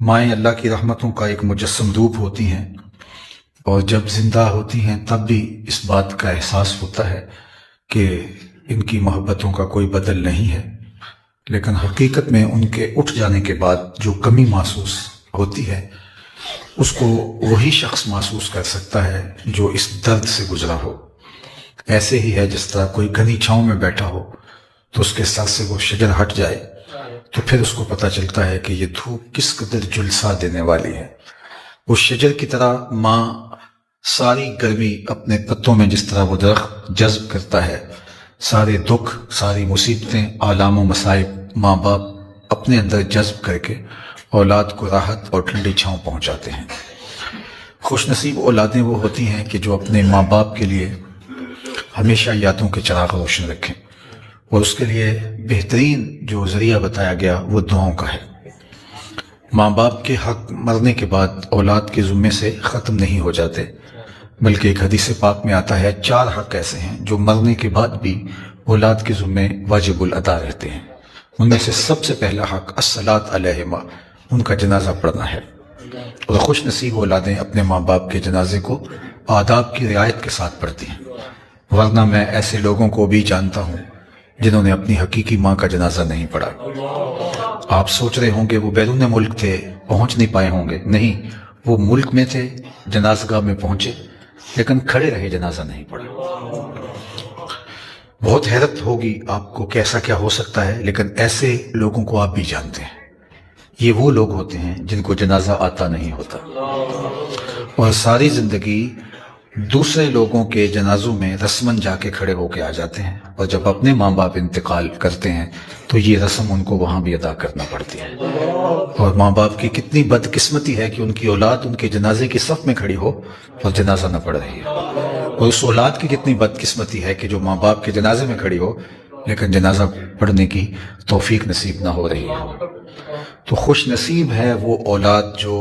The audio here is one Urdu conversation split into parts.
مائیں اللہ کی رحمتوں کا ایک مجسم روپ ہوتی ہیں، اور جب زندہ ہوتی ہیں تب بھی اس بات کا احساس ہوتا ہے کہ ان کی محبتوں کا کوئی بدل نہیں ہے، لیکن حقیقت میں ان کے اٹھ جانے کے بعد جو کمی محسوس ہوتی ہے اس کو وہی شخص محسوس کر سکتا ہے جو اس درد سے گزرا ہو۔ ایسے ہی ہے جس طرح کوئی گھنی چھاؤں میں بیٹھا ہو تو اس کے سر سے وہ شجر ہٹ جائے تو پھر اس کو پتہ چلتا ہے کہ یہ دھوپ کس قدر جلسہ دینے والی ہے۔ اس شجر کی طرح ماں ساری گرمی اپنے پتوں میں جس طرح وہ درخت جذب کرتا ہے، سارے دکھ، ساری مصیبتیں، آلام و مصائب ماں باپ اپنے اندر جذب کر کے اولاد کو راحت اور ٹھنڈی چھاؤں پہنچاتے ہیں۔ خوش نصیب اولادیں وہ ہوتی ہیں کہ جو اپنے ماں باپ کے لیے ہمیشہ یادوں کے چراغ روشن رکھیں، اور اس کے لیے بہترین جو ذریعہ بتایا گیا وہ دعاؤں کا ہے۔ ماں باپ کے حق مرنے کے بعد اولاد کے ذمے سے ختم نہیں ہو جاتے، بلکہ ایک حدیث پاک میں آتا ہے 4 حق ایسے ہیں جو مرنے کے بعد بھی اولاد کے ذمے واجب الادا رہتے ہیں۔ ان میں سے سب سے پہلا حق الصلاۃ علیہما، ان کا جنازہ پڑھنا ہے، اور خوش نصیب اولادیں اپنے ماں باپ کے جنازے کو آداب کی رعایت کے ساتھ پڑھتی ہیں، ورنہ میں ایسے لوگوں کو بھی جانتا ہوں جنہوں نے اپنی حقیقی ماں کا جنازہ نہیں پڑھا۔ آپ سوچ رہے ہوں گے وہ بیرون ملک تھے، پہنچ نہیں پائے ہوں گے، نہیں، وہ ملک میں تھے، جنازہ گاہ میں پہنچے لیکن کھڑے رہے، جنازہ نہیں پڑھا۔ بہت حیرت ہوگی آپ کو کہ ایسا کیا ہو سکتا ہے، لیکن ایسے لوگوں کو آپ بھی جانتے ہیں۔ یہ وہ لوگ ہوتے ہیں جن کو جنازہ آتا نہیں ہوتا، اور ساری زندگی دوسرے لوگوں کے جنازوں میں رسماً جا کے کھڑے ہو کے آ جاتے ہیں، اور جب اپنے ماں باپ انتقال کرتے ہیں تو یہ رسم ان کو وہاں بھی ادا کرنا پڑتی ہے۔ اور ماں باپ کی کتنی بدقسمتی ہے کہ ان کی اولاد ان کے جنازے کی صف میں کھڑی ہو اور جنازہ نہ پڑھ رہی ہے، اور اس اولاد کی کتنی بدقسمتی ہے کہ جو ماں باپ کے جنازے میں کھڑی ہو لیکن جنازہ پڑھنے کی توفیق نصیب نہ ہو رہی ہے۔ تو خوش نصیب ہے وہ اولاد جو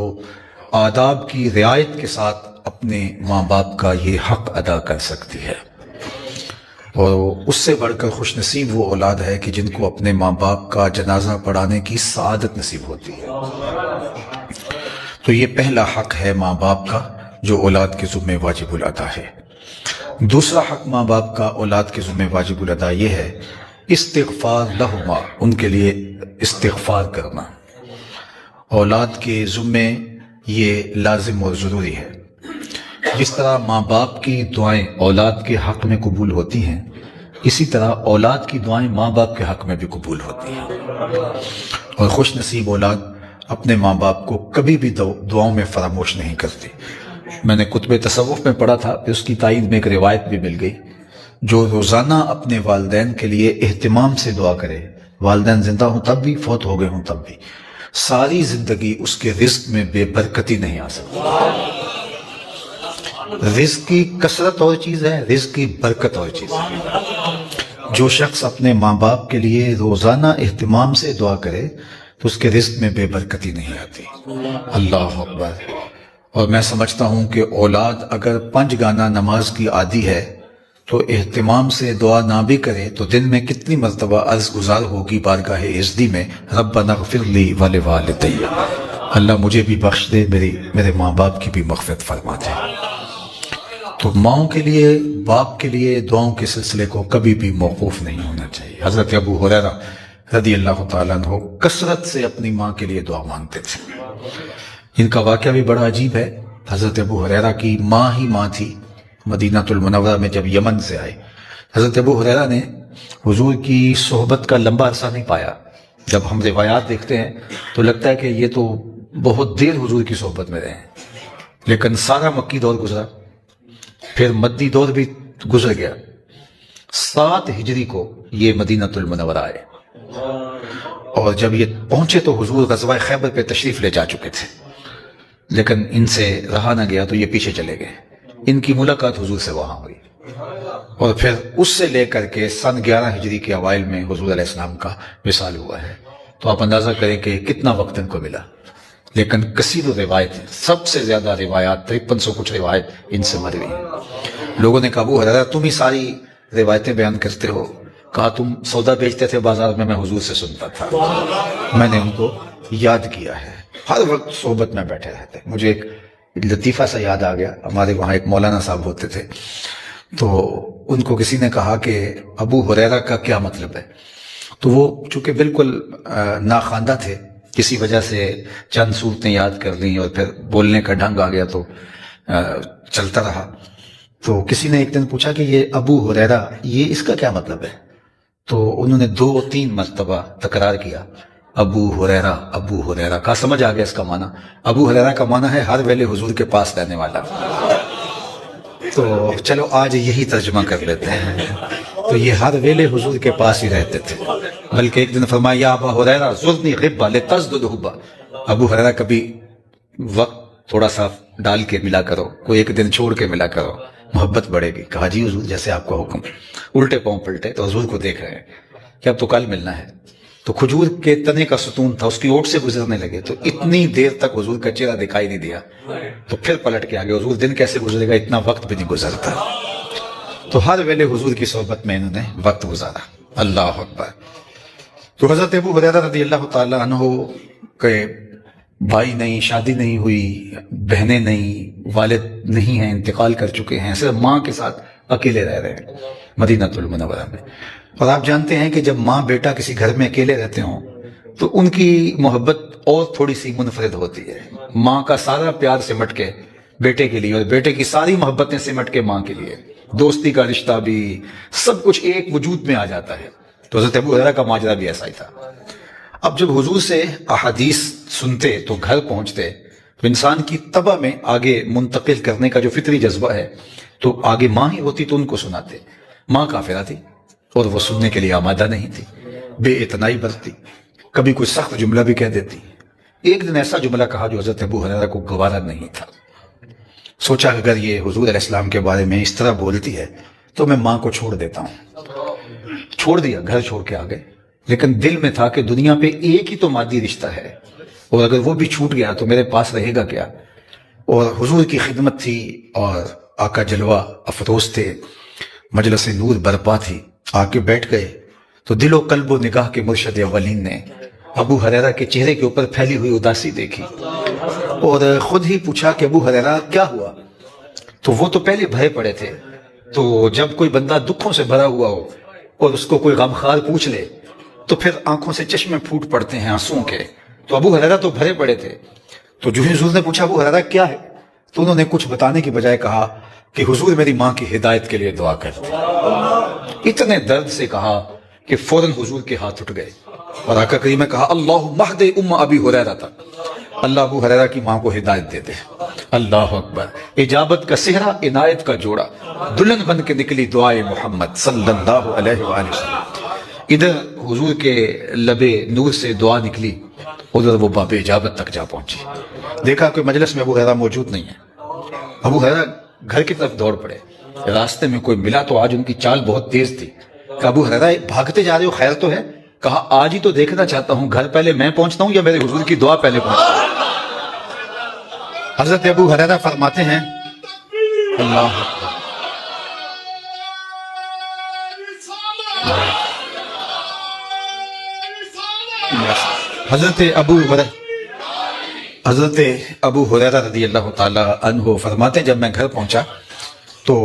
آداب کی رعایت کے ساتھ اپنے ماں باپ کا یہ حق ادا کر سکتی ہے، اور اس سے بڑھ کر خوش نصیب وہ اولاد ہے کہ جن کو اپنے ماں باپ کا جنازہ پڑھانے کی سعادت نصیب ہوتی ہے۔ تو یہ پہلا حق ہے ماں باپ کا جو اولاد کے ذمہ واجب الادا ہے۔ دوسرا حق ماں باپ کا اولاد کے ذمہ واجب الادا یہ ہے استغفار لہما، ان کے لیے استغفار کرنا۔ اولاد کے ذمہ یہ لازم اور ضروری ہے۔ جس طرح ماں باپ کی دعائیں اولاد کے حق میں قبول ہوتی ہیں، اسی طرح اولاد کی دعائیں ماں باپ کے حق میں بھی قبول ہوتی ہیں، اور خوش نصیب اولاد اپنے ماں باپ کو کبھی بھی دعاؤں میں فراموش نہیں کرتی۔ میں نے کتب تصوف میں پڑھا تھا، پھر اس کی تائید میں ایک روایت بھی مل گئی، جو روزانہ اپنے والدین کے لیے اہتمام سے دعا کرے، والدین زندہ ہوں تب بھی، فوت ہو گئے ہوں تب بھی، ساری زندگی اس کے رزق میں بے برکتی نہیں آ سکتی۔ رزق کی کثرت اور چیز ہے، رزق کی برکت اور چیز ہے۔ جو شخص اپنے ماں باپ کے لیے روزانہ اہتمام سے دعا کرے تو اس کے رزق میں بے برکتی نہیں آتی۔ اللہ اکبر۔ اور میں سمجھتا ہوں کہ اولاد اگر 5 گانا نماز کی عادی ہے تو اہتمام سے دعا نہ بھی کرے تو دن میں کتنی مرتبہ عرض گزار ہوگی بارگاہ عزتی میں، ربنا اغفر لی ولوالدی، اللہ مجھے بھی بخش دے، میرے ماں باپ کی بھی مغفرت فرما دے۔ تو ماؤں کے لیے، باپ کے لیے دعاؤں کے سلسلے کو کبھی بھی موقوف نہیں ہونا چاہیے۔ حضرت ابو ہریرہ رضی اللہ تعالیٰ عنہ کثرت سے اپنی ماں کے لیے دعا مانگتے تھے۔ ان کا واقعہ بھی بڑا عجیب ہے۔ حضرت ابو ہریرہ کی ماں ہی ماں تھی، مدینہ المنورہ میں جب یمن سے آئے، حضرت ابو ہریرہ نے حضور کی صحبت کا لمبا عرصہ نہیں پایا۔ جب ہم روایات دیکھتے ہیں تو لگتا ہے کہ یہ تو بہت دیر حضور کی صحبت میں رہے، لیکن سارا مکی دور گزرا، پھر مدی دور بھی گزر گیا۔ 7 ہجری کو یہ مدینہ المنورہ آئے، اور جب یہ پہنچے تو حضور غزوہ خیبر پہ تشریف لے جا چکے تھے، لیکن ان سے رہا نہ گیا تو یہ پیچھے چلے گئے۔ ان کی ملاقات حضور سے وہاں ہوئی، اور پھر اس سے لے کر کے سن 11 ہجری کے اوائل میں حضور علیہ السلام کا وصال ہوا ہے۔ تو آپ اندازہ کریں کہ کتنا وقت ان کو ملا، لیکن کثیر روایتیں، سب سے زیادہ روایات 5300 کچھ روایت ان سے مروی ہیں۔ لوگوں نے کہا ابو ہریرہ تم ہی ساری روایتیں بیان کرتے ہو، کہا تم سودا بیچتے تھے بازار میں حضور سے سنتا تھا۔ میں نے ان کو یاد کیا ہے ہر وقت صحبت میں بیٹھے رہتے. مجھے ایک لطیفہ سا یاد آ گیا. ہمارے وہاں ایک مولانا صاحب ہوتے تھے، تو ان کو کسی نے کہا کہ ابو ہریرہ کا کیا مطلب ہے؟ تو وہ چونکہ بالکل ناخواندہ تھے، کسی وجہ سے چند صورتیں یاد کر لیں اور پھر بولنے کا ڈھنگ آ گیا تو چلتا رہا. تو کسی نے ایک دن پوچھا کہ یہ ابو ہریرہ یہ اس کا کیا مطلب ہے؟ تو انہوں نے 2-3 مرتبہ تکرار کیا ابو ہریرہ ابو ہریرہ. کا سمجھ آ گیا اس کا معنی. ابو ہریرہ کا معنی ہے ہر ویلے حضور کے پاس رہنے والا. تو چلو آج یہی ترجمہ کر لیتے ہیں. تو یہ ہر ویلے حضور کے پاس ہی رہتے تھے. بلکہ ایک دن فرمایا یا ابا ہریرہ زرنی غبا لتزدد حبا. ابو ہریرہ کبھی وقت تھوڑا سا ڈال کے ملا کرو، کوئی ایک دن چھوڑ کے ملا کرو، محبت بڑھے گی. کہا جی حضور جیسے آپ کا حکم. الٹے پاؤں پلٹے تو حضور کو دیکھ رہے ہیں کہ اب تو کل ملنا ہے. تو کھجور کے تنے کا ستون تھا، اس کی اوٹ سے گزرنے لگے تو اتنی دیر تک حضور کا چہرہ دکھائی نہیں دیا. تو پھر پلٹ کے آگے حضور دن کیسے گزرے گا، اتنا وقت بھی نہیں گزرتا. تو ہر ویلے حضور کی صحبت میں انہوں نے وقت گزارا. اللہ اکبر. تو حضرت ابو ہریرہ رضی اللہ تعالیٰ عنہ کے بھائی نہیں، شادی نہیں ہوئی، بہنیں نہیں، والد نہیں ہیں، انتقال کر چکے ہیں، صرف ماں کے ساتھ اکیلے رہ رہے ہیں مدینہ المنورہ میں. اور آپ جانتے ہیں کہ جب ماں بیٹا کسی گھر میں اکیلے رہتے ہوں تو ان کی محبت اور تھوڑی سی منفرد ہوتی ہے. ماں کا سارا پیار سمٹ کے بیٹے کے لیے اور بیٹے کی ساری محبتیں سمٹ کے ماں کے لیے، دوستی کا رشتہ بھی، سب کچھ ایک وجود میں آ جاتا ہے. تو حضرت ابو ہریرہ کا ماجرا بھی ایسا ہی تھا. اب جب حضور سے احادیث سنتے تو گھر پہنچتے تو انسان کی طبع میں آگے منتقل کرنے کا جو فطری جذبہ ہے، تو آگے ماں ہی ہوتی تو ان کو سناتے. ماں کافرہ تھی اور وہ سننے کے لیے آمادہ نہیں تھی، بے اعتنائی برتی، کبھی کوئی سخت جملہ بھی کہہ دیتی. ایک دن ایسا جملہ کہا جو حضرت ابو ہریرہ کو گوارا نہیں تھا. سوچا اگر یہ حضور علیہ السلام کے بارے میں اس طرح بولتی ہے تو میں ماں کو چھوڑ دیتا ہوں. چھوڑ دیا، گھر چھوڑ کے آ گئے. لیکن دل میں تھا کہ دنیا پہ ایک ہی تو مادی رشتہ ہے اور اگر وہ بھی چھوٹ گیا تو میرے پاس رہے گا کیا. اور حضور کی خدمت تھی اور آقا جلوہ افروز تھے، مجلس نور برپا تھی. آ کے بیٹھ گئے تو دل و قلب و نگاہ کے مرشد اولین نے ابو ہریرہ کے چہرے کے اوپر پھیلی ہوئی اداسی دیکھی اور خود ہی پوچھا کہ ابو ہریرہ کیا ہوا. تو وہ تو پہلے بھرے پڑے تھے. تو جب کوئی بندہ دکھوں سے بھرا ہوا ہو اور اس کو کوئی غمخوار پوچھ لے تو پھر آنکھوں سے چشمے پھوٹ پڑتے ہیں آنسوں کے. تو ابو ہریرہ تو بھرے پڑے تھے. تو جو حضور نے پوچھا ابو ہریرہ کیا ہے، تو انہوں نے کچھ بتانے کی بجائے کہا کہ حضور میری ماں کی ہدایت کے لیے دعا کرتے. اتنے درد سے کہا کہ فوراً حضور کے ہاتھ اٹھ گئے اور آقا کریم نے کہا اللہم اہد ام ابی ہریرہ تھا، اللہ ابو ہریرہ کی ماں کو ہدایت دے دے. اللہ اکبر. اجابت کا صحرا، عنایت کا جوڑا، دلہن بن کے نکلی دعائے محمد صلی اللہ علیہ وآلہ وسلم. ادھر حضور کے لبے نور سے دعا نکلی، ادھر وہ باب اجابت تک جا پہنچی. دیکھا کہ مجلس میں ابو ہریرہ موجود نہیں ہے. ابو ہریرہ گھر کی طرف دوڑ پڑے. راستے میں کوئی ملا تو آج ان کی چال بہت تیز تھی. کہ ابو ہریرہ بھاگتے جا رہے ہو، خیر تو ہے؟ کہا آج ہی تو دیکھنا چاہتا ہوں گھر پہلے میں پہنچتا ہوں یا میرے حضور کی دعا پہلے پہنچتا ہوں. حضرت ابو ہریرہ فرماتے ہیں اللہ حضرت ابو ہریرہ رضی اللہ تعالی عنہ فرماتے ہیں جب میں گھر پہنچا تو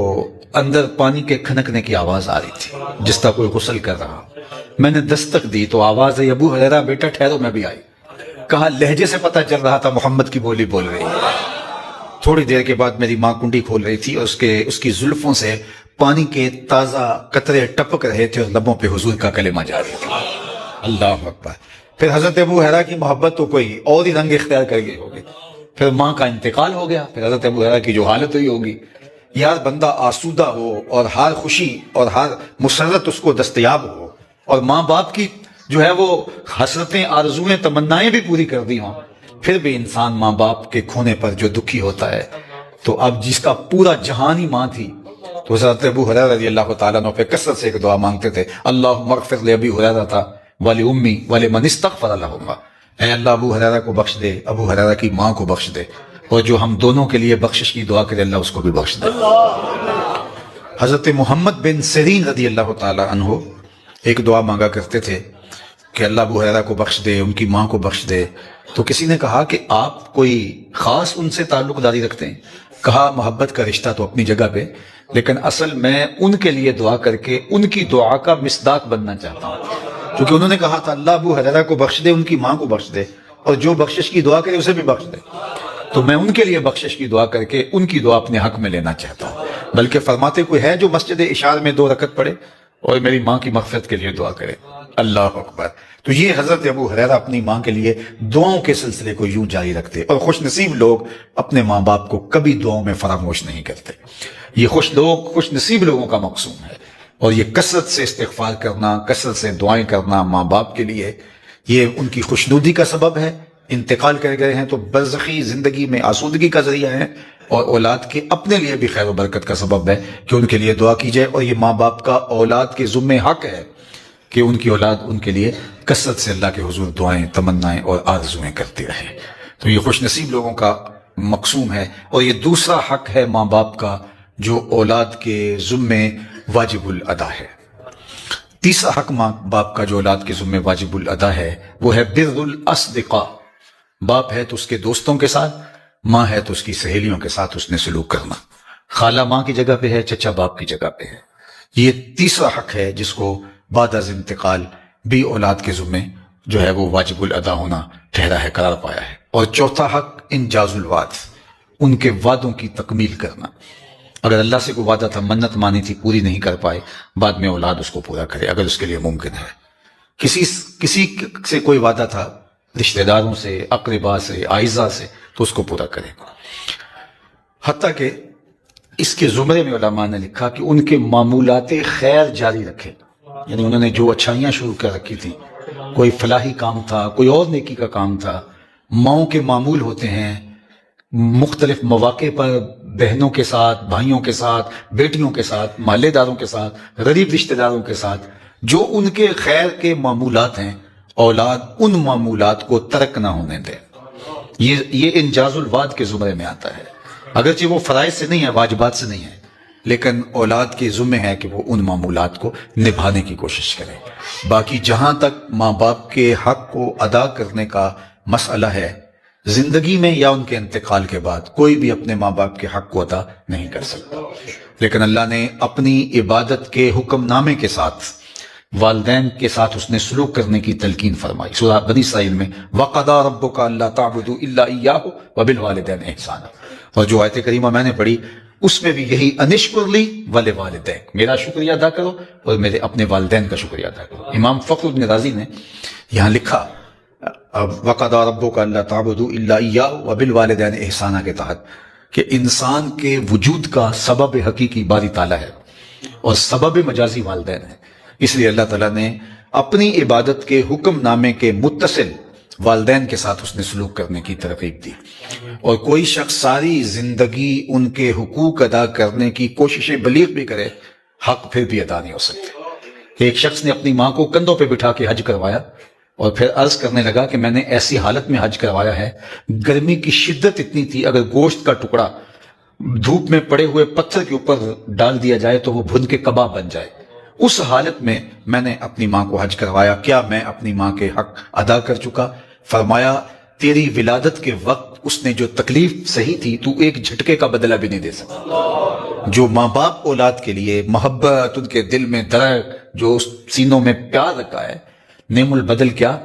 اندر پانی کے کھنکنے کی آواز آ رہی تھی جس طرح کوئی غسل کر رہا. میں نے دستک دی تو آواز ہے ابو ہریرہ بیٹا ٹھہرو. میں بھی آئی. کہا لہجے سے پتہ چل رہا تھا محمد کی بولی بول رہی ہے. تھوڑی دیر کے بعد میری ماں کنڈی کھول رہی تھی اور اس کی زلفوں سے پانی کے تازہ قطرے ٹپک رہے تھے اور لبوں پہ حضور کا کلمہ جاری تھا. اللہ اکبر. پھر حضرت ابو ہریرہ کی محبت تو کوئی اور ہی رنگ اختیار کر گئی ہوگی. پھر ماں کا انتقال ہو گیا. پھر حضرت ابو ہریرہ کی جو حالت ہوئی ہوگی، یار بندہ آسودہ ہو اور ہر خوشی اور ہر مسرت اس کو دستیاب ہو اور ماں باپ کی جو ہے وہ حسرتیں، آرزویں، تمنائیں بھی پوری کر دی ہوں، پھر بھی انسان ماں باپ کے کھونے پر جو دکھی ہوتا ہے. تو اب جس کا پورا جہان ہی ماں تھی تو حضرت ابو ہریرہ رضی اللہ تعالیٰ عنہ پہ کثرت سے ایک دعا مانگتے تھے اللہم اغفر لأبی ہریرہ تھا ولأمی ولمن استغفر لہما. اے اللہ ابو ہریرہ کو بخش دے، ابو ہریرہ کی ماں کو بخش دے، اور جو ہم دونوں کے لیے بخشش کی دعا کرے اللہ اس کو بھی بخش دے. حضرت محمد بن سیرین رضی اللہ تعالی عنہ ایک دعا مانگا کرتے تھے کہ اللہ ابو ہریرہ کو بخش دے، ان کی ماں کو بخش دے، تو کسی نے کہا کہ آپ کوئی خاص ان سے تعلق داری رکھتے ہیں؟ کہا محبت کا رشتہ تو اپنی جگہ پہ، لیکن اصل میں ان کے لیے دعا کر کے ان کی دعا کا مصداق بننا چاہتا ہوں، کیونکہ انہوں نے کہا تھا اللہ ابو ہریرہ کو بخش دے، ان کی ماں کو بخش دے، اور جو بخشش کی دعا کرے اسے بھی بخش دے، تو میں ان کے لیے بخشش کی دعا کر کے ان کی دعا اپنے حق میں لینا چاہتا ہوں۔ بلکہ فرماتے کوئی ہے جو مسجد اشار میں 2 رکعت پڑھے اور میری ماں کی مغفرت کے لیے دعا کرے؟ اللہ اکبر۔ تو یہ حضرت ابو ہریرہ اپنی ماں کے لیے دعاؤں کے سلسلے کو یوں جاری رکھتے، اور خوش نصیب لوگ اپنے ماں باپ کو کبھی دعاؤں میں فراموش نہیں کرتے۔ یہ خوش نصیب لوگوں کا مقصود ہے، اور یہ کثرت سے استغفار کرنا، کثرت سے دعائیں کرنا ماں باپ کے لیے، یہ ان کی خوشنودی کا سبب ہے۔ انتقال کر گئے ہیں تو برزخی زندگی میں آسودگی کا ذریعہ ہے، اور اولاد کے اپنے لیے بھی خیر و برکت کا سبب ہے کہ ان کے لیے دعا کی جائے، اور یہ ماں باپ کا اولاد کے ذمہ حق ہے کہ ان کی اولاد ان کے لیے کثرت سے اللہ کے حضور دعائیں، تمنائیں اور آرزویں کرتی رہے۔ تو یہ خوش نصیب لوگوں کا مقصوم ہے، اور یہ دوسرا حق ہے ماں باپ کا جو اولاد کے ذمہ واجب الادا ہے۔ تیسرا حق ماں باپ کا جو اولاد کے ذمہ واجب الادا ہے وہ ہے بر الاصدقاء۔ باپ ہے تو اس کے دوستوں کے ساتھ، ماں ہے تو اس کی سہیلیوں کے ساتھ اس نے سلوک کرنا۔ خالہ ماں کی جگہ پہ ہے، چچا باپ کی جگہ پہ ہے۔ یہ تیسرا حق ہے جس کو بعد از انتقال بھی اولاد کے ذمہ جو ہے وہ واجب الادا ہونا ٹھہرا ہے، قرار پایا ہے۔ اور چوتھا حق انجاز الوعد، ان کے وعدوں کی تکمیل کرنا۔ اگر اللہ سے کوئی وعدہ تھا، منت مانی تھی، پوری نہیں کر پائے، بعد میں اولاد اس کو پورا کرے اگر اس کے لیے ممکن ہے۔ کسی سے کوئی وعدہ تھا، رشتہ داروں سے، اقربا سے، اعزاء سے، تو اس کو پورا کرے۔ حتیٰ کہ اس کے زمرے میں علماء نے لکھا کہ ان کے معمولات خیر جاری رکھے، یعنی انہوں نے جو اچھائیاں شروع کر رکھی تھیں، کوئی فلاحی کام تھا، کوئی اور نیکی کا کام تھا۔ ماؤں کے معمول ہوتے ہیں مختلف مواقع پر بہنوں کے ساتھ، بھائیوں کے ساتھ، بیٹیوں کے ساتھ، محلے داروں کے ساتھ، غریب رشتہ داروں کے ساتھ جو ان کے خیر کے معمولات ہیں، اولاد ان معمولات کو ترک نہ ہونے دے۔ یہ انجاز الوعد کے زمرے میں آتا ہے، اگرچہ وہ فرائض سے نہیں ہے، واجبات سے نہیں ہے، لیکن اولاد کے ذمہ ہے کہ وہ ان معمولات کو نبھانے کی کوشش کرے۔ باقی جہاں تک ماں باپ کے حق کو ادا کرنے کا مسئلہ ہے، زندگی میں یا ان کے انتقال کے بعد کوئی بھی اپنے ماں باپ کے حق کو ادا نہیں کر سکتا، لیکن اللہ نے اپنی عبادت کے حکم نامے کے ساتھ والدین کے ساتھ اس نے سلوک کرنے کی تلقین فرمائی۔ سورہ بنی اسرائیل میں وَقَضَىٰ رَبُّكَ أَلَّا تَعْبُدُوا إِلَّا إِيَّاهُ وَبِالْوَالِدَيْنِ إِحْسَانًا، اور جو آیت کریمہ میں نے پڑھی اس میں بھی یہی انشکر لی وَلِوَالِدَيْكَ، میرا شکریہ ادا کرو اور میرے اپنے والدین کا شکریہ ادا کرو۔ امام فخر بن رازی نے یہاں لکھا وَقَضَىٰ رَبُّكَ أَلَّا تَعْبُدُوا إِلَّا إِيَّاهُ وَبِالْوَالِدَيْنِ إِحْسَانًا کے تحت کہ انسان کے وجود کا سبب حقیقی باری تعالیٰ ہے اور سبب مجازی والدین ہے، اس لیے اللہ تعالیٰ نے اپنی عبادت کے حکم نامے کے متصل والدین کے ساتھ اس نے سلوک کرنے کی ترغیب دی۔ اور کوئی شخص ساری زندگی ان کے حقوق ادا کرنے کی کوششیں بلیغ بھی کرے، حق پھر بھی ادا نہیں ہو سکتے۔ ایک شخص نے اپنی ماں کو کندھوں پہ بٹھا کے حج کروایا اور پھر عرض کرنے لگا کہ میں نے ایسی حالت میں حج کروایا ہے، گرمی کی شدت اتنی تھی، اگر گوشت کا ٹکڑا دھوپ میں پڑے ہوئے پتھر کے اوپر ڈال دیا جائے تو وہ بھن کے کباب بن جائے، اس حالت میں نے اپنی ماں کو حج کروایا، کیا میں اپنی ماں کے حق ادا کر چکا؟ فرمایا تیری ولادت کے وقت اس نے جو تکلیف سہی تھی تو ایک جھٹکے کا بدلہ بھی نہیں دے سکتا۔ جو ماں باپ اولاد کے لیے محبت، ان کے دل میں درد، جو سینوں میں پیار رکھا ہے، نعم البدل کیا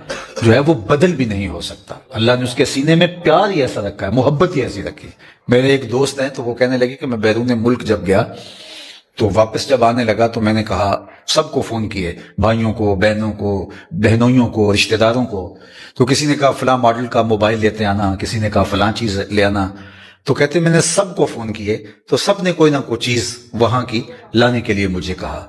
جو ہے وہ بدل بھی نہیں ہو سکتا۔ اللہ نے اس کے سینے میں پیار ہی ایسا رکھا ہے، محبت ہی ایسی رکھی۔ میرے ایک دوست ہیں تو وہ کہنے لگے کہ میں بیرون ملک جب گیا تو واپس جب آنے لگا تو میں نے کہا سب کو فون کیے، بھائیوں کو، بہنوں کو، بہنوئیوں کو، رشتہ داروں کو، تو کسی نے کہا فلاں ماڈل کا موبائل لیتے آنا، کسی نے کہا فلاں چیز لے آنا، تو کہتے میں نے سب کو فون کیے تو سب نے کوئی نہ کوئی چیز وہاں کی لانے کے لیے مجھے کہا۔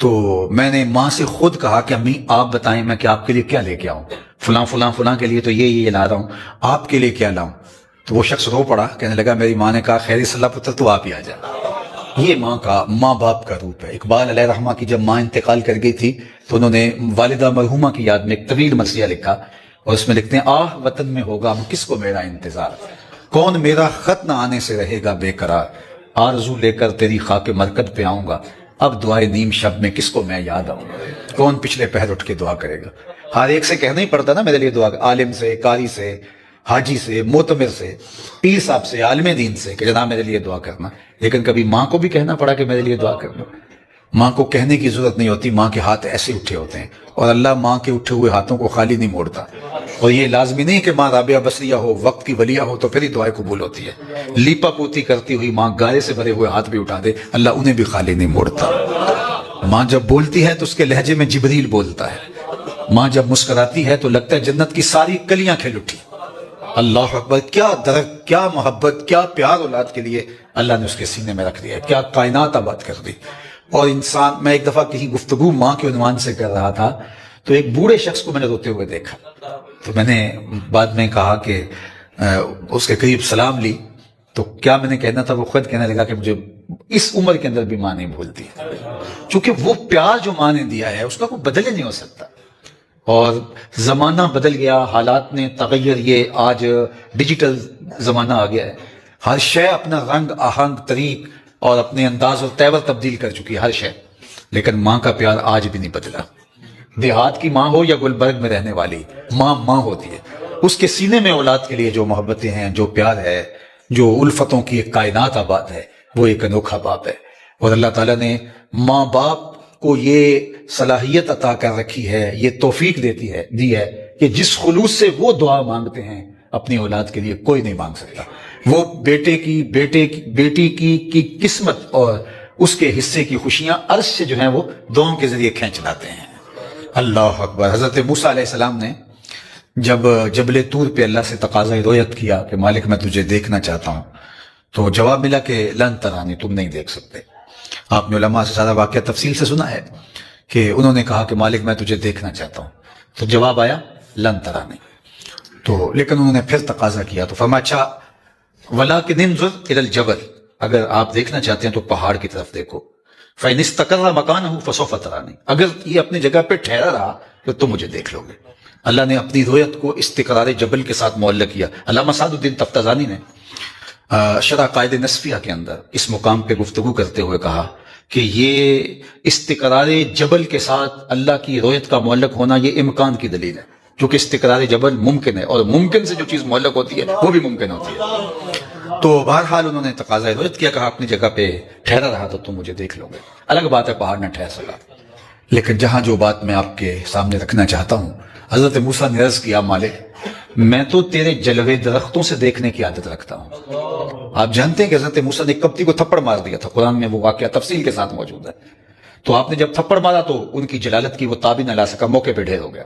تو میں نے ماں سے خود کہا کہ امی آپ بتائیں میں کہ آپ کے لیے کیا لے کے آؤں، فلاں فلاں فلاں کے لیے تو یہ لا رہا ہوں، آپ کے لیے کیا لاؤں؟ تو وہ شخص رو پڑا، کہنے لگا میری ماں نے کہا خیر صلاح پتر تو آپ ہی آ جائیں۔ یہ ماں باپ کا روپ ہے۔ اقبال علیہ رحمہ کی جب ماں انتقال کر گئی تھی تو انہوں نے والدہ مرحومہ کی یاد میں ایک طویل مرثیہ لکھا اور اس میں لکھتے ہیں آہ وطن میں ہوگا کس کو میرا انتظار، کون میرا خط نہ آنے سے رہے گا بے قرار، آرزو لے کر تیری خاک مرکز پہ آؤں گا، اب دعائے نیم شب میں کس کو میں یاد آؤں، کون پچھلے پہر اٹھ کے دعا کرے گا؟ ہر ایک سے کہنا ہی پڑتا نا میرے لیے دعا، عالم سے، قاری سے، حاجی سے، معتمر سے، پیر صاحب سے، عالم دین سے کہ جناب میرے لیے دعا کرنا. لیکن کبھی ماں کو بھی کہنا پڑا کہ میرے لیے دعا کرنا؟ ماں کو کہنے کی ضرورت نہیں ہوتی، ماں کے ہاتھ ایسے اٹھے ہوتے ہیں، اور اللہ ماں کے اٹھے ہوئے ہاتھوں کو خالی نہیں موڑتا. اور یہ لازمی نہیں کہ ماں رابعہ بصریہ ہو، وقت کی ولیہ ہو تو پھر ہی دعائیں قبول ہوتی ہے. لیپا پوتی کرتی ہوئی ماں گارے سے بھرے ہوئے ہاتھ بھی اٹھا دے، اللہ انہیں بھی خالی نہیں موڑتا. ماں جب بولتی ہے تو اس کے لہجے میں جبریل بولتا ہے. ماں جب مسکراتی ہے تو لگتا ہے جنت کی ساری کلیاں کھل اٹھی. اللہ اکبر، کیا درد، کیا محبت، کیا پیار اولاد کے لیے اللہ نے اس کے سینے میں رکھ دیا ہے، کیا کائنات آباد کر دی. اور انسان، میں ایک دفعہ کہیں گفتگو ماں کے عنوان سے کر رہا تھا تو ایک بوڑھے شخص کو میں نے روتے ہوئے دیکھا. تو میں نے بعد میں کہا کہ اس کے قریب سلام لی تو کیا میں نے کہنا تھا، وہ خود کہنے لگا کہ مجھے اس عمر کے اندر بھی ماں نہیں بھولتی، چونکہ وہ پیار جو ماں نے دیا ہے اس کا کوئی بدل ہی نہیں ہو سکتا. اور زمانہ بدل گیا، حالات نے تغیر، یہ آج ڈیجیٹل زمانہ آ گیا ہے، ہر شے اپنا رنگ، آہنگ، طریق اور اپنے انداز اور تیور تبدیل کر چکی ہے ہر شے. لیکن ماں کا پیار آج بھی نہیں بدلا. دیہات کی ماں ہو یا گلبرگ میں رہنے والی ماں، ماں ہوتی ہے. اس کے سینے میں اولاد کے لیے جو محبتیں ہیں، جو پیار ہے، جو الفتوں کی ایک کائنات آباد ہے، وہ ایک انوکھا باپ ہے. اور اللہ تعالیٰ نے ماں باپ کو یہ صلاحیت عطا کر رکھی ہے، یہ توفیق دی ہے کہ جس خلوص سے وہ دعا مانگتے ہیں اپنی اولاد کے لیے کوئی نہیں مانگ سکتا. وہ بیٹی کی قسمت اور اس کے حصے کی خوشیاں عرش سے جو ہیں وہ دعاؤں کے ذریعے کھینچ لاتے ہیں. اللہ اکبر. حضرت موسیٰ علیہ السلام نے جب جبل طور پہ اللہ سے تقاضا رویت کیا کہ مالک میں تجھے دیکھنا چاہتا ہوں، تو جواب ملا کہ لن ترانی، تم نہیں دیکھ سکتے. آپ نے علماء سے سارا واقعہ تفصیل سے سنا ہے کہ انہوں نے کہا کہ مالک میں تجھے دیکھنا چاہتا ہوں، تو جواب آیا لن ترانی. تو لیکن انہوں نے پھر تقاضا کیا تو فرمایا اچھا وَلَكِنِ انظُرْ إِلَى الْجَبَلِ، اگر آپ دیکھنا چاہتے ہیں تو پہاڑ کی طرف دیکھو. فَإِنِ اسْتَقَرَّ مَكَانَهُ فَسَوْفَ تَرَانِي، اگر یہ اپنی جگہ پہ ٹھہرا رہا تو تم مجھے دیکھ لو گے. اللہ نے اپنی رویت کو استقرار جبل کے ساتھ معلق کیا. علامہ سعد الدین تفتازانی نے شرح قائد نصفیہ کے اندر اس مقام پہ گفتگو کرتے ہوئے کہا کہ یہ استقرار جبل کے ساتھ اللہ کی رویت کا معلق ہونا یہ امکان کی دلیل ہے، کیونکہ استقرار جبل ممکن ہے، اور ممکن سے جو چیز معلق ہوتی ہے وہ بھی ممکن ہوتی ہے. تو بہرحال انہوں نے تقاضا رویت کیا، کہا اپنی جگہ پہ ٹھہرا رہا تو تم مجھے دیکھ لو گے. الگ بات ہے پہاڑ نہ ٹھہر سکا. لیکن جہاں جو بات میں آپ کے سامنے رکھنا چاہتا ہوں، حضرت موسیٰ نے عرض کیا مالک میں تو تیرے جلوے درختوں سے دیکھنے کی عادت رکھتا ہوں. آپ جانتے ہیں کہ حضرت موسیٰ نے کپتی کو تھپڑ مار دیا تھا، قرآن میں وہ واقعہ تفصیل کے ساتھ موجود ہے. تو آپ نے جب تھپڑ مارا تو ان کی جلالت کی وہ تابع نہ لا سکا، موقع پہ ڈھیر ہو گیا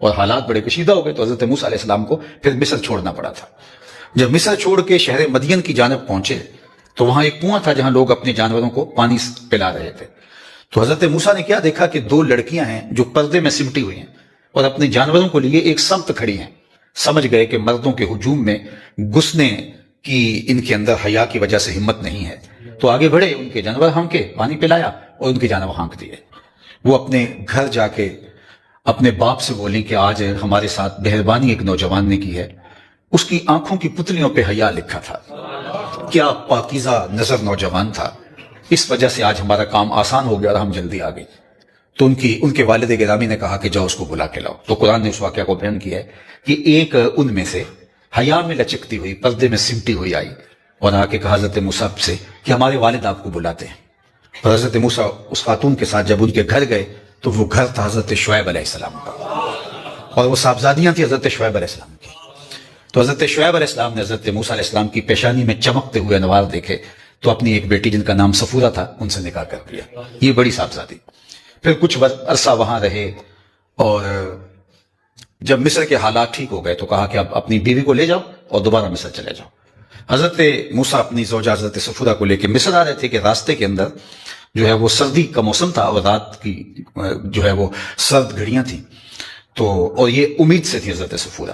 اور حالات بڑے کشیدہ ہو گئے. تو حضرت موسیٰ علیہ السلام کو پھر مصر چھوڑنا پڑا تھا. جب مصر چھوڑ کے شہر مدین کی جانب پہنچے تو وہاں ایک کنواں تھا جہاں لوگ اپنے جانوروں کو پانی پلا رہے تھے. تو حضرت موسیٰ نے کیا دیکھا کہ دو لڑکیاں ہیں جو پردے میں سمٹی ہوئی ہیں اور اپنے جانوروں کو لیے ایک سمت کھڑی ہیں. سمجھ گئے کہ مردوں کے ہجوم میں گھسنے کی ان کے اندر حیا کی وجہ سے ہمت نہیں ہے. تو آگے بڑھے، ان کے جانور ہانکے، پانی پلایا اور ان کے جانور ہانک دیے. وہ اپنے گھر جا کے اپنے باپ سے بولیں کہ آج ہمارے ساتھ مہربانی ایک نوجوان نے کی ہے، اس کی آنکھوں کی پتلیوں پہ حیا لکھا تھا. کیا پاکیزہ نظر نوجوان تھا، اس وجہ سے آج ہمارا کام آسان ہو گیا اور ہم جلدی آ گئے. تو ان کے والد گرامی نے کہا کہ جاؤ اس کو بلا کے لاؤ. تو قرآن نے اس واقعہ کو بیان کیا ہے کہ ایک ان میں سے حیا میں لچکتی ہوئی، پردے میں سمٹی ہوئی آئی اور آ کے کہا حضرت موسیٰ سے کہ ہمارے والد آپ کو بلاتے ہیں. اور حضرت موسیٰ اس خاتون کے ساتھ جب ان کے گھر گئے تو وہ گھر تھا حضرت شعیب علیہ السلام کا، اور وہ صاحبزادیاں تھیں حضرت شعیب علیہ السلام کی. تو حضرت شعیب علیہ السلام نے حضرت موسیٰ علیہ السلام کی پیشانی میں چمکتے ہوئے انوار دیکھے تو اپنی ایک بیٹی جن کا نام صفورہ تھا ان سے نکاح کر دیا. یہ بڑی صاحبزادی. پھر کچھ عرصہ وہاں رہے اور جب مصر کے حالات ٹھیک ہو گئے تو کہا کہ اب اپنی بیوی کو لے جاؤ اور دوبارہ مصر چلے جاؤ. حضرت موسیٰ اپنی زوجہ حضرت صفورہ کو لے کے مصر آ رہے تھے کہ راستے کے اندر جو ہے وہ سردی کا موسم تھا اور رات کی جو ہے وہ سرد گھڑیاں تھیں. تو اور یہ امید سے تھی حضرت صفورہ.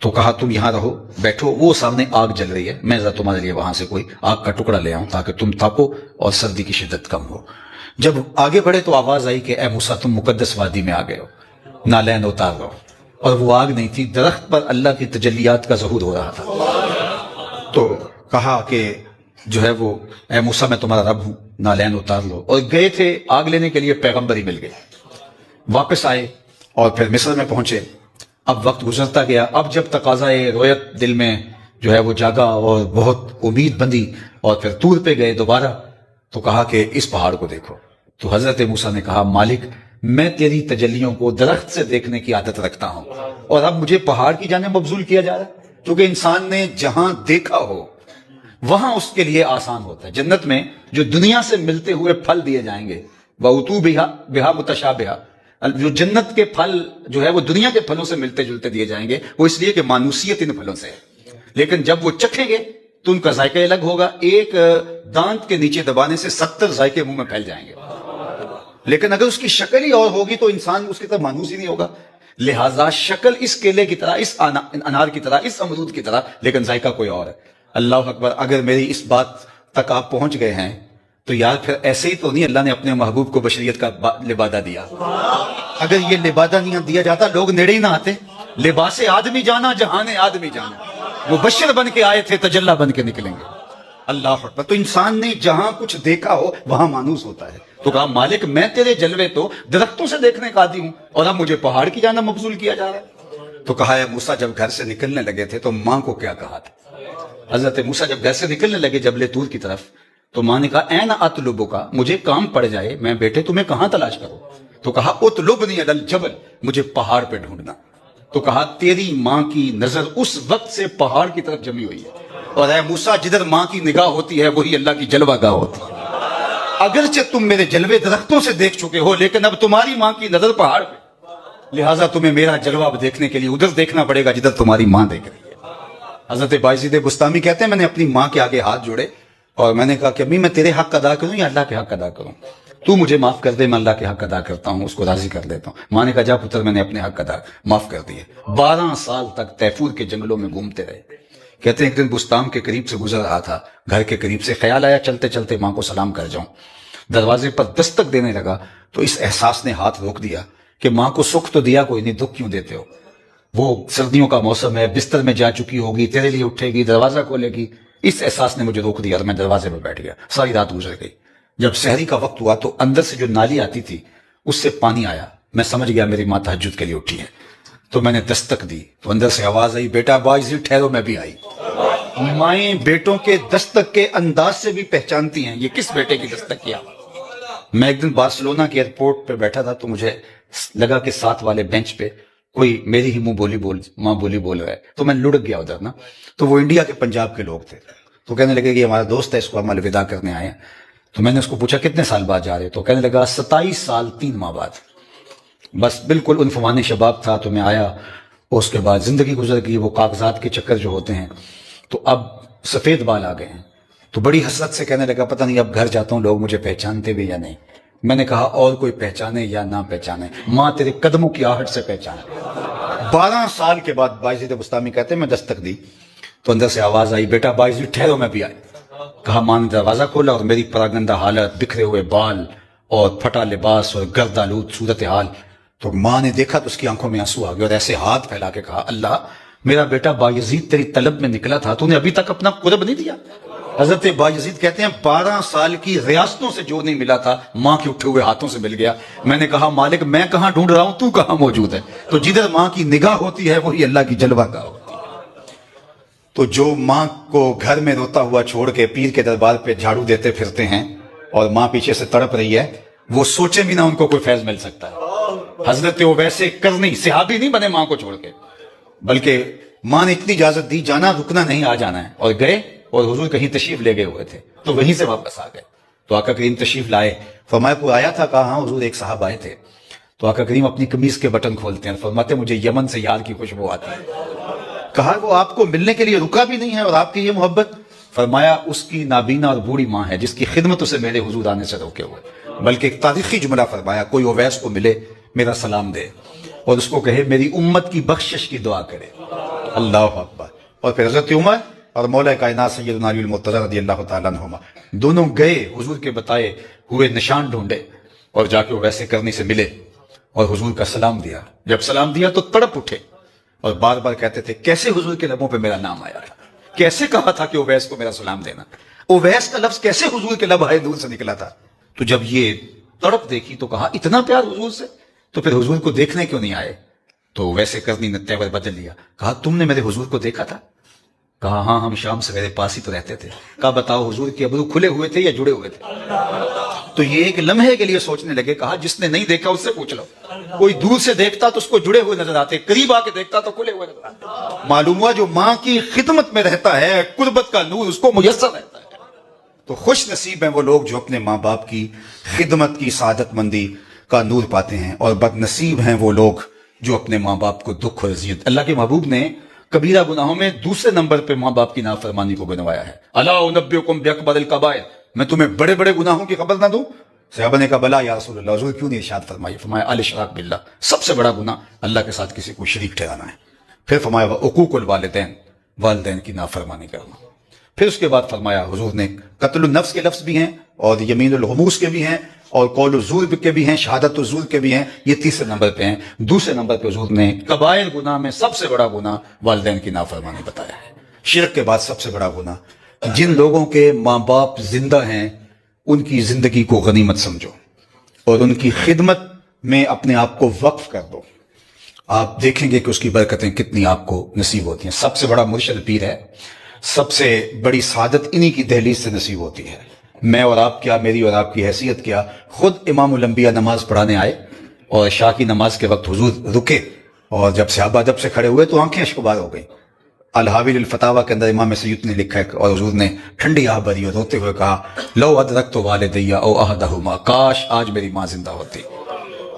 تو کہا تم یہاں رہو، بیٹھو، وہ سامنے آگ جل رہی ہے، میں ذرا تمہارے لیے وہاں سے کوئی آگ کا ٹکڑا لے آؤں تاکہ تم تاپو اور سردی کی شدت کم ہو. جب آگے بڑھے تو آواز آئی کہ اے موسیٰ تم مقدس وادی میں آ گئے ہو، نالین اتار رہو. اور وہ آگ نہیں تھی، درخت پر اللہ کی تجلیات کا ظہور ہو رہا تھا. تو کہا کہ جو ہے وہ اے موسیٰ میں تمہارا رب ہوں. نالین اتار لو. اور گئے تھے آگ لینے کے لیے, پیغمبر ہی مل گئے. واپس آئے اور پھر مصر میں پہنچے. اب وقت گزرتا گیا. اب جب تقاضائے رویت دل میں جو ہے وہ جاگا اور بہت امید بندی, اور پھر طور پہ گئے دوبارہ, تو کہا کہ اس پہاڑ کو دیکھو. تو حضرت موسیٰ نے کہا مالک میں تیری تجلیوں کو درخت سے دیکھنے کی عادت رکھتا ہوں, اور اب مجھے پہاڑ کی جانب مبذول کیا جا رہا ہے. کیونکہ انسان نے جہاں دیکھا ہو وہاں اس کے لیے آسان ہوتا ہے. جنت میں جو دنیا سے ملتے ہوئے پھل دیے جائیں گے, وَأُوتُوا بِهَا مُتَشَابِهًا, جو جنت کے پھل جو ہے وہ دنیا کے پھلوں سے ملتے جلتے دیے جائیں گے, وہ اس لیے کہ مانوسیت ان پھلوں سے ہے. لیکن جب وہ چکھیں گے تو ان کا ذائقہ الگ ہوگا. ایک دانت کے نیچے دبانے سے 70 ذائقے منہ میں پھیل جائیں گے. لیکن اگر اس کی شکل ہی اور ہوگی تو انسان اس کی طرح مانوس ہی نہیں ہوگا. لہٰذا شکل اس کیلے کی طرح, اس انار کی طرح, اس امرود کی طرح, لیکن ذائقہ کوئی اور ہے. اللہ اکبر. اگر میری اس بات تک آپ پہنچ گئے ہیں تو یار پھر ایسے ہی تو نہیں اللہ نے اپنے محبوب کو بشریت کا لبادہ دیا. اگر یہ لبادہ نہیں دیا جاتا لوگ نیڑے ہی نہ آتے. لباس آدمی جانا جہان آدمی جانا, وہ بشر بن کے آئے تھے تجلی بن کے نکلیں گے. اللہ اکبر. تو انسان نے جہاں کچھ دیکھا ہو وہاں مانوس ہوتا ہے. تو کہا مالک میں تیرے جلوے تو درختوں سے دیکھنے کا عادی ہوں, اور اب مجھے پہاڑ کی جانب مبذول کیا جا رہا ہے. تو کہا ہے موسیٰ جب گھر سے نکلنے لگے تھے تو ماں کو کیا کہا تھا؟ حضرت موسیٰ جب گھر سے نکلنے لگے جبل طور کی طرف, تو ماں نے کہا این اطلبک, مجھے کام پڑ جائے میں بیٹے تمہیں کہاں تلاش کروں؟ تو کہا اطلبنی علی الجبل, مجھے پہاڑ پہ ڈھونڈنا. تو کہا تیری ماں کی نظر اس وقت سے پہاڑ کی طرف جمی ہوئی ہے, اور اے موسیٰ جدھر ماں کی نگاہ ہوتی ہے وہی اللہ کی جلوہ گاہ ہوتی ہے. اگرچہ تم میرے جلوے درختوں سے دیکھ چکے ہو لیکن اب تمہاری ماں کی نظر پہاڑ پہ, لہٰذا تمہیں میرا جلوہ دیکھنے کے لیے ادھر دیکھنا پڑے گا جدھر تمہاری ماں دیکھ رہی ہے. حضرت بایزید بستامی کہتے ہیں میں نے اپنی ماں کے آگے ہاتھ جوڑے اور میں نے کہا کہ امی میں تیرے حق ادا کروں یا اللہ کے حق ادا کروں؟ تو مجھے معاف کر دے, میں اللہ کے حق ادا کرتا ہوں, اس کو راضی کر دیتا ہوں. ماں نے کہا جا پتر میں نے اپنے حق ادا معاف کر دیے. 12 سال تک تیفور کے جنگلوں میں گھومتے رہے. کہتے ہیں ایک دن بستام کے قریب سے گزر رہا تھا, گھر کے قریب سے, خیال آیا چلتے چلتے ماں کو سلام کر جاؤں. دروازے پر دستک دینے لگا تو اس احساس نے ہاتھ روک دیا کہ ماں کو سکھ تو دیا کوئی نہیں, دکھ کیوں دیتے ہو؟ وہ سردیوں کا موسم ہے, بستر میں جا چکی ہوگی, تیرے لیے اٹھے گی, دروازہ کھولے گی. اس احساس نے مجھے روک دیا اور میں دروازے پہ بیٹھ گیا. ساری رات گزر گئی. جب سحری کا وقت ہوا تو اندر سے جو نالی آتی تھی اس سے پانی آیا. میں سمجھ گیا میری ماں تہجد کے لیے اٹھی ہے. تو میں نے دستک دی تو اندر سے آواز آئی, بیٹا باعزی ٹھہرو میں بھی آئی. مائیں بیٹوں کے دستک کے انداز سے بھی پہچانتی ہیں یہ کس بیٹے کی دستک کی آواز. میں ایک دن بارسلونا کے ایئرپورٹ پہ بیٹھا تھا تو مجھے لگا کہ ساتھ والے بینچ پہ کوئی میری ہی ماں بولی بول رہا ہے. تو میں لڑک گیا ادھر نا. تو وہ انڈیا کے پنجاب کے لوگ تھے. تو کہنے لگے کہ یہ ہمارا دوست ہے, اس کو ہم الوداع کرنے آئے ہیں. تو میں نے اس کو پوچھا کتنے سال بعد جا رہے؟ تو کہنے لگا 27 سال 3 ماہ بعد. بس بالکل عنفوان شباب تھا تو میں آیا, اور اس کے بعد زندگی گزر گئی. وہ کاغذات کے چکر جو ہوتے ہیں, تو اب سفید بال آ گئے ہیں. تو بڑی حسرت سے کہنے لگا پتہ نہیں اب گھر جاتا ہوں لوگ مجھے پہچانتے بھی یا نہیں. میں نے کہا اور کوئی پہچانے یا نہ پہچانے, ماں تیرے قدموں کی آہٹ سے پہچانے. 12 سال کے بعد بایزید بستامی کہتے ہیں میں دستک دی تو اندر سے آواز آئی, بیٹا باعزی ٹھہرو میں بھی آئی. کہا ماں نے دروازہ کھولا اور میری پراگندہ حالت, بکھرے ہوئے بال اور پھٹا لباس اور گرد آلود صورتحال. تو ماں نے دیکھا تو اس کی آنکھوں میں آنسو آ گئے اور ایسے ہاتھ پھیلا کے کہا اللہ میرا بیٹا بایزید تیری طلب میں نکلا تھا, تو نے ابھی تک اپنا قرب نہیں دیا. حضرت بایزید کہتے ہیں 12 سال کی ریاستوں سے جو نہیں ملا تھا ماں کے اٹھے ہوئے ہاتھوں سے مل گیا. میں نے کہا مالک میں کہاں ڈھونڈ رہا ہوں, تو کہاں موجود ہے؟ تو جدھر ماں کی نگاہ ہوتی ہے وہی اللہ کی جلوہ گاہ ہوتی ہے. تو جو ماں کو گھر میں روتا ہوا چھوڑ کے پیر کے دربار پہ جھاڑو دیتے پھرتے ہیں اور ماں پیچھے سے تڑپ رہی ہے, وہ سوچے بھی نہ ان کو کوئی فیض مل سکتا ہے. حضرت وہ ویسے کرنی صحابی نہیں بنے ماں کو چھوڑ کے, بلکہ ماں نے اتنی اجازت دی جانا رکنا نہیں آ جانا ہے, اور گئے. اور حضور کہیں تشریف لے گئے ہوئے تھے تو وہیں سے واپس آ گئے. تو آقا کریم تشریف لائے. فرمایا کوئی آیا تھا؟ کہا ہاں حضور ایک صاحب آئے تھے. تو آقا کریم اپنی قمیض کے بٹن کھولتے ہیں, فرماتے مجھے یمن سے یار کی خوشبو آتی ہے. کہا وہ آپ کو ملنے کے لیے رکا بھی نہیں ہے اور آپ کی یہ محبت؟ فرمایا اس کی نابینا اور بوڑھی ماں ہے جس کی خدمت اسے میرے حضور آنے سے روکے ہوئے. بلکہ ایک تاریخی جملہ فرمایا, کوئی اویس کو ملے میرا سلام دے اور اس کو کہے میری امت کی بخشش کی دعا کرے. اللہ اکبر. اور پھر حضرت عمر اور مولا کائنات سیدنا علی المرتضی رضی اللہ تعالیٰ عنہما دونوں گئے, حضور کے بتائے ہوئے نشان ڈھونڈے اور جا کے ویسے کرنی سے ملے اور حضور کا سلام دیا. جب سلام دیا تو تڑپ اٹھے اور بار بار کہتے تھے کیسے حضور کے لبوں پہ میرا نام آیا تھا, کیسے کہا تھا کہ اویس کو میرا سلام دینا. اویس کا لفظ کیسے حضور کے لب آئے دور سے نکلا تھا؟ تو جب یہ تڑپ دیکھی تو کہا اتنا پیار حضور سے، تو پھر حضور کو دیکھنے کیوں نہیں آئے؟ تو ویسے کرنی نے تیور بدل لیا، کہا تم نے میرے حضور کو دیکھا تھا؟ کہا ہاں، ہم شام سے میرے پاس ہی تو رہتے تھے۔ کہا بتاؤ حضور کے ابرو کھلے ہوئے تھے یا جڑے ہوئے تھے؟ تو یہ ایک لمحے کے لیے سوچنے لگے، کہا جس نے نہیں دیکھا اس سے پوچھ لو۔ کوئی دور سے دیکھتا تو اس کو جڑے ہوئے نظر آتے، قریب آ کے دیکھتا تو کھلے ہوئے نظر آتے۔ معلوم ہوا جو ماں کی خدمت میں رہتا ہے، قربت کا نور اس کو میسر رہتا ہے۔ تو خوش نصیب ہیں وہ لوگ جو اپنے ماں باپ کی خدمت کی سعادت مندی کا نور پاتے ہیں، اور بد نصیب ہیں وہ لوگ جو اپنے ماں باپ کو دکھ اور اذیت۔ اللہ کے محبوب نے کبیرہ گناہوں میں دوسرے نمبر پہ ماں باپ کی نافرمانی کو گنوایا ہے۔ الا انبئکم باکبر الکبائر، میں تمہیں بڑے بڑے گناہوں کی خبر نہ دوں؟ صحابہ نے کہا بلا یا رسول اللہ، حضور کیوں نہیں ارشاد فرمائی؟ فرمایا الاشراک باللہ، سب سے بڑا گناہ اللہ کے ساتھ کسی کو شریک ٹھہرانا ہے۔ پھر فرمایا وعقوق الوالدین، والدین کی نافرمانی کرنا۔ پھر اس کے بعد فرمایا حضور نے قتل النفس کے لفظ بھی ہیں، اور یمین الغموس کے بھی ہیں، اور قول الزور کے بھی ہیں، شہادت الزور کے بھی ہیں، یہ تیسرے نمبر پہ ہیں۔ دوسرے نمبر پہ حضور نے کبائر گناہ میں سب سے بڑا گناہ والدین کی نافرمانی بتایا ہے۔ شرک کے بعد سب سے بڑا گناہ، جن لوگوں کے ماں باپ زندہ ہیں ان کی زندگی کو غنیمت سمجھو اور ان کی خدمت میں اپنے آپ کو وقف کر دو، آپ دیکھیں گے کہ اس کی برکتیں کتنی آپ کو نصیب ہوتی ہیں۔ سب سے بڑا مرشد پیر ہے، سب سے بڑی سعادت انہی کی دہلیز سے نصیب ہوتی ہے۔ میں اور آپ کیا، میری اور آپ کی حیثیت کیا، خود امام الانبیاء نماز پڑھانے آئے اور عشاء کی نماز کے وقت حضور رکے، اور جب صحابہ ادب سے کھڑے ہوئے تو آنکھیں اشکبار ہو گئیں۔ الحاوی الفتاوی کے اندر امام سیوطی نے لکھا ہے، اور حضور نے ٹھنڈی آہ بھری اور روتے ہوئے کہا لو ادرکت والدی او احدہما، کاش آج میری ماں زندہ ہوتی،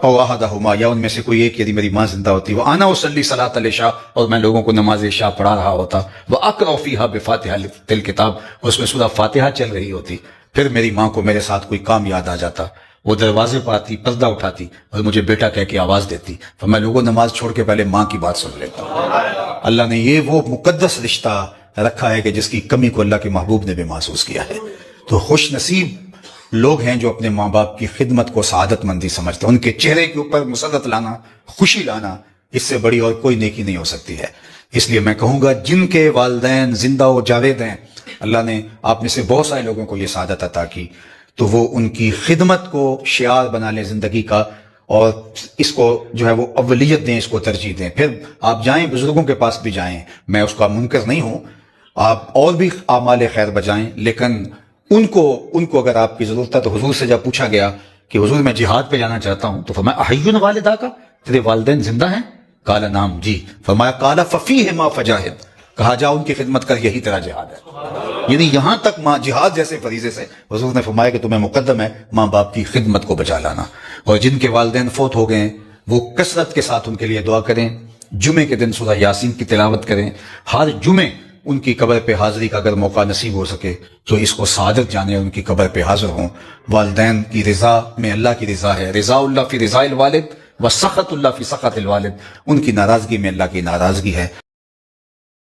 او احدہما، یا ان میں سے کوئی ایک، یدی میری ماں زندہ ہوتی، وانا اصلی صلاۃ العشاء، اور میں لوگوں کو نماز عشاء پڑھا رہا ہوتا، واقرأ فیہا بفاتحۃ الکتاب، اس میں سورہ فاتحہ چل رہی ہوتی، پھر میری ماں کو میرے ساتھ کوئی کام یاد آ جاتا، وہ دروازے پر آتی، پردہ اٹھاتی اور مجھے بیٹا کہہ کے آواز دیتی، تو میں لوگوں نماز چھوڑ کے پہلے ماں کی بات سن لیتا ہوں۔ اللہ نے یہ وہ مقدس رشتہ رکھا ہے کہ جس کی کمی کو اللہ کے محبوب نے بھی محسوس کیا ہے۔ تو خوش نصیب لوگ ہیں جو اپنے ماں باپ کی خدمت کو سعادت مندی سمجھتے ہیں، ان کے چہرے کے اوپر مسرت لانا، خوشی لانا، اس سے بڑی اور کوئی نیکی نہیں ہو سکتی ہے۔ اس لیے میں کہوں گا جن کے والدین زندہ و جاوید ہیں، اللہ نے آپ میں سے بہت سارے لوگوں کو یہ سعادت عطا کی، تو وہ ان کی خدمت کو شعار بنا لیں زندگی کا، اور اس کو جو ہے وہ اولیت دیں، اس کو ترجیح دیں۔ پھر آپ جائیں بزرگوں کے پاس بھی جائیں، میں اس کا منکر نہیں ہوں، آپ اور بھی اعمال خیر بجائیں، لیکن ان کو اگر آپ کی ضرورت ہے، تو حضور سے جب پوچھا گیا کہ حضور میں جہاد پہ جانا چاہتا ہوں، تو فرمایا احی والدہ کا، تیرے والدین زندہ ہیں؟ قال نعم، جی۔ فرمایا قال ففیہما فجاہد، کہا جا ان کی خدمت کر، یہی تیرا جہاد ہے۔ یعنی یہاں تک ماں جہاد جیسے فریضے سے حضور نے فرمایا کہ تمہیں مقدم ہے ماں باپ کی خدمت کو بچا لانا۔ اور جن کے والدین فوت ہو گئے وہ کثرت کے ساتھ ان کے لیے دعا کریں، جمعے کے دن سورہ یاسین کی تلاوت کریں، ہر جمعے ان کی قبر پہ حاضری کا اگر موقع نصیب ہو سکے تو اس کو سعادت جانے، ان کی قبر پہ حاضر ہوں۔ والدین کی رضا میں اللہ کی رضا ہے، رضا اللہ فی رضا الوالد و سخط اللہ فی سخط الوالد، ان کی ناراضگی میں اللہ کی ناراضگی ہے۔